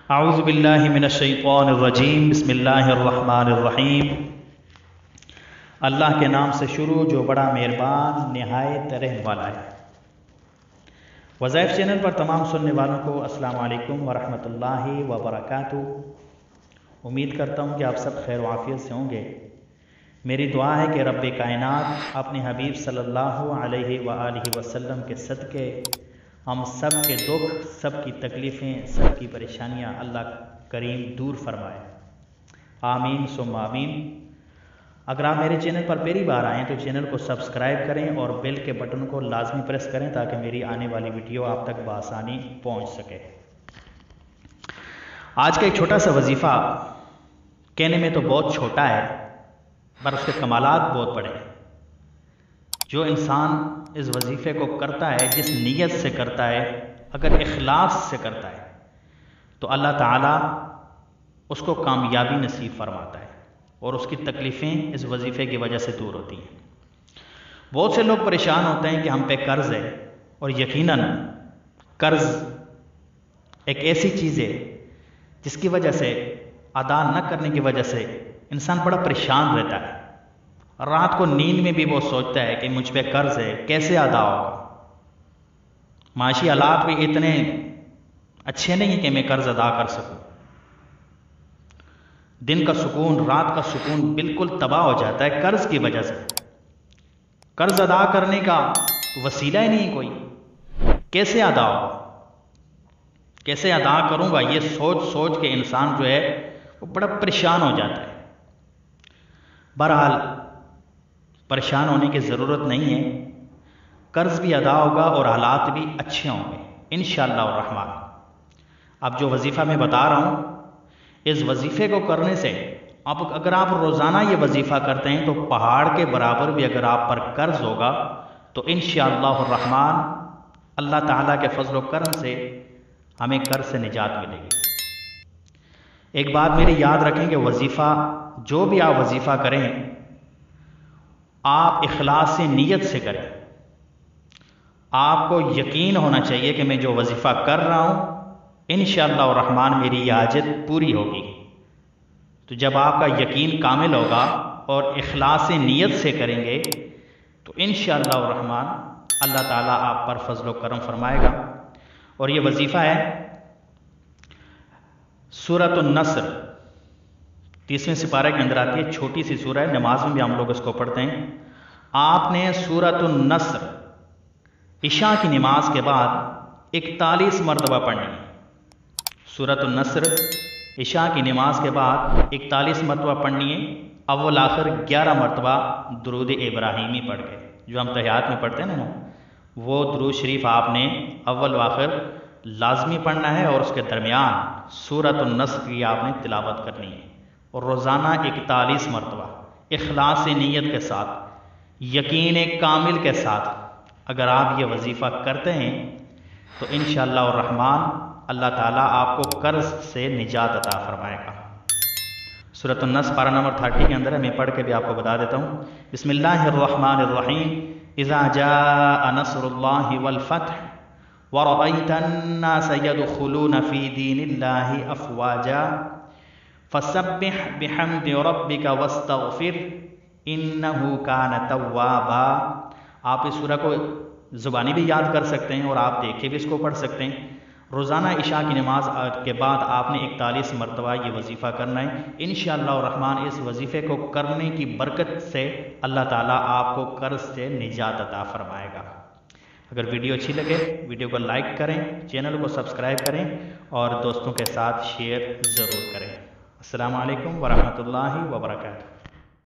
اعوذ باللہ من الشیطان الرجیم بسم اللہ الرحمن الرحیم۔ اللہ کے نام سے شروع جو بڑا مہربان نہایت رحم والا ہے۔ وظائف چینل پر تمام سننے والوں کو السلام علیکم ورحمۃ اللہ وبرکاتہ۔ امید کرتا ہوں کہ آپ سب خیر و عافیت سے ہوں گے۔ میری دعا ہے کہ رب کائنات اپنے حبیب صلی اللہ علیہ وآلہ وسلم کے صدقے ہم سب کے دکھ، سب کی تکلیفیں، سب کی پریشانیاں اللہ کریم دور فرمائے، آمین ثم آمین۔ اگر آپ میرے چینل پر پہلی بار آئیں تو چینل کو سبسکرائب کریں اور بیل کے بٹن کو لازمی پریس کریں تاکہ میری آنے والی ویڈیو آپ تک بآسانی پہنچ سکے۔ آج کا ایک چھوٹا سا وظیفہ کہنے میں تو بہت چھوٹا ہے پر اس کے کمالات بہت بڑے ہیں۔ جو انسان اس وظیفے کو کرتا ہے، جس نیت سے کرتا ہے، اگر اخلاص سے کرتا ہے تو اللہ تعالیٰ اس کو کامیابی نصیب فرماتا ہے اور اس کی تکلیفیں اس وظیفے کی وجہ سے دور ہوتی ہیں۔ بہت سے لوگ پریشان ہوتے ہیں کہ ہم پہ قرض ہے، اور یقیناً قرض ایک ایسی چیز ہے جس کی وجہ سے، ادا نہ کرنے کی وجہ سے انسان بڑا پریشان رہتا ہے۔ رات کو نیند میں بھی وہ سوچتا ہے کہ مجھ پہ قرض ہے، کیسے ادا ہوگا۔ معاشی حالات بھی اتنے اچھے نہیں کہ میں قرض ادا کر سکوں۔ دن کا سکون، رات کا سکون بالکل تباہ ہو جاتا ہے قرض کی وجہ سے۔ قرض ادا کرنے کا وسیلہ ہی نہیں کوئی، کیسے ادا ہوگا، کیسے ادا کروں گا، یہ سوچ سوچ کے انسان جو ہے وہ بڑا پریشان ہو جاتا ہے۔ بہرحال پریشان ہونے کی ضرورت نہیں ہے، قرض بھی ادا ہوگا اور حالات بھی اچھے ہوں گے انشاءاللہ الرحمن۔ اب جو وظیفہ میں بتا رہا ہوں، اس وظیفے کو کرنے سے اگر آپ روزانہ یہ وظیفہ کرتے ہیں تو پہاڑ کے برابر بھی اگر آپ پر قرض ہوگا تو انشاءاللہ الرحمن اللہ تعالیٰ کے فضل و کرم سے ہمیں قرض سے نجات ملے گی۔ ایک بات میری یاد رکھیں کہ وظیفہ، جو بھی آپ وظیفہ کریں، آپ اخلاص سے نیت سے کریں۔ آپ کو یقین ہونا چاہیے کہ میں جو وظیفہ کر رہا ہوں انشاءاللہ الرحمن میری یہ حاجت پوری ہوگی۔ تو جب آپ کا یقین کامل ہوگا اور اخلاص سے نیت سے کریں گے تو انشاءاللہ الرحمن اللہ تعالیٰ آپ پر فضل و کرم فرمائے گا۔ اور یہ وظیفہ ہے سورۃ النصر، 30ویں سپارے کے اندر آتی ہے، چھوٹی سی سورہ ہے، نماز میں بھی ہم لوگ اس کو پڑھتے ہیں۔ آپ نے سورۃ النصر عشاء کی نماز کے بعد 41 مرتبہ پڑھنی ہے۔ سورۃ النصر عشاء کی نماز کے بعد 41 مرتبہ پڑھنی ہے، اول آخر 11 مرتبہ درود ابراہیمی پڑھ کے، جو ہم تحیات میں پڑھتے ہیں نا، وہ درود شریف آپ نے اول و آخر لازمی پڑھنا ہے، اور اس کے درمیان سورۃ النصر کی آپ نے تلاوت کرنی ہے، اور روزانہ 41 مرتبہ اخلاص نیت کے ساتھ، یقین کامل کے ساتھ اگر آپ یہ وظیفہ کرتے ہیں تو انشاءاللہ الرحمن اللہ تعالیٰ آپ کو قرض سے نجات عطا فرمائے گا۔ سورۃ النصر پارہ نمبر 30 کے اندر ہے، میں پڑھ کے بھی آپ کو بتا دیتا ہوں۔ بسم اللہ الرحمن الرحیم۔ اذا جاء نصر اللہ والفتح ورأيت الناس يدخلون في دين الله أفواجا فسبح بحمد ربك واستغفر انه كان توابا۔ آپ اس سورہ کو زبانی بھی یاد کر سکتے ہیں اور آپ دیکھ کے بھی اس کو پڑھ سکتے ہیں۔ روزانہ عشاء کی نماز کے بعد آپ نے 41 مرتبہ یہ وظیفہ کرنا ہے انشاءاللہ الرحمن۔ اس وظیفے کو کرنے کی برکت سے اللہ تعالیٰ آپ کو قرض سے نجات عطا فرمائے گا۔ اگر ویڈیو اچھی لگے ویڈیو کو لائک کریں، چینل کو سبسکرائب کریں اور دوستوں کے ساتھ شیئر ضرور کریں۔ السلام علیکم ورحمۃ اللہ وبرکاتہ۔